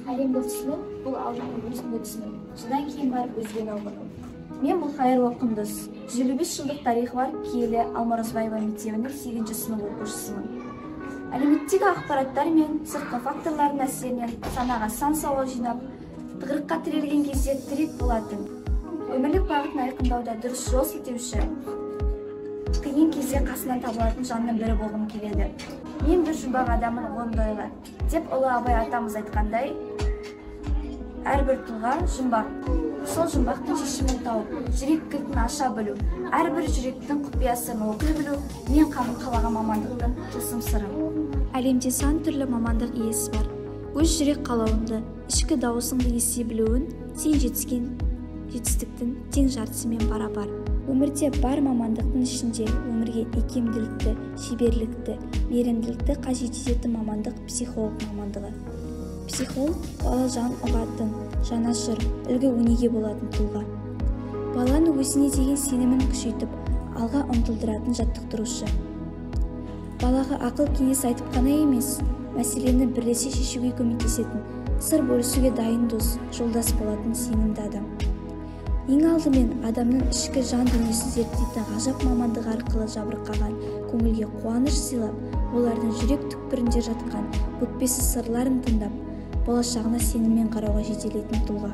Әлемді түсіну – бұл алдымен өзіңді түсіну, содан кейін барып өзгені ұғыну. Мен бұл Хайыр Құндыз, 25 жылдық тарихы бар киелі Алмаразбаева мектебінің 8-ші сынып оқушысымын. Әлеуметтегі ақпараттар мен сыртқы факторлардың әсерінен санаға сан сауал жинап, тығырыққа тірелген кезде тірек болатын. Өмірлік бағытын айқындауда дұрыс жол сілтеуші, қиын кезде қасынан табылатын жанның бірі болғым келеді. Мен бір жұмбақ адамын орындайлы деп ұлы Абай атамыз айтқандай, әрбір тұлға жұмбақ. Сол жұмбақтың шешімін тауып, жүрек кілтін аша білу, әрбір жүректің құпиясын оқи білу мен қалаған мамандықтың тылсым сыры. Әлемде сан түрлі мамандық иесі бар. Өз жүрек қалауыңды, ішкі дауысыңды ести білуін сен жетістіктің тең жартысымен бара-бар. Өмірде бар мамандықтың ішінде өмірге икемділікті, шеберлікті, мейірімділікті қажет ететін мамандық психолог мамандығы. Психолог бала жан ұғатын, жанашыр, үлгі-өнеге болатын тұлға. Баланы өзіне деген сенімін күшейтіп, алға ұмтылдыратын жаттықтырушы. Балаға ақыл кеңес айтып қана емес, мәселені бірлесе шешуге көмектесетін, сыр бөлісуге дайын дос, жолдас болатын сенімді адам. Ең алдымен адамның ішкі жан дүниесін зерттейтін ғажап мамандығы арқылы жабырқаған көңілге қуаныш сыйлап, олардың жүрек түкпірінде жатқан бүкпесіз сырларын тыңдап, болашағына сеніммен қарауға жетелейтін тұлға.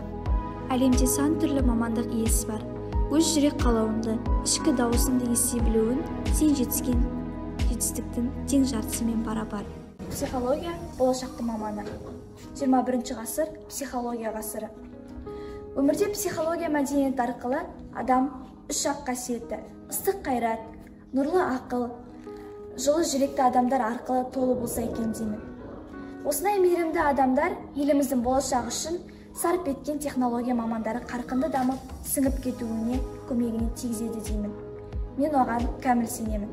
Әлемде сан түрлі мамандық иесі бар. Өз жүрек қалауыңды, ішкі дауысыңды ести білуін сен жетістіктің тең жартысымен бара-бар. Психология – болашақтың маманы. 21 ғасыр – психология ғасыры. Өмірде психология мәдениеті арқылы адам үш ақ қасиеті – ыстық қайрат, нұрлы ақыл, жылы жүректі адамдар арқылы толы болса екен деймін. Осындай мейірімді адамдар еліміздің болашағы үшін сарп еткен технология мамандары қарқынды дамып, сіңіп кетуіне көмегіне тигізеді деймін. Мен оған кәміл сенемін.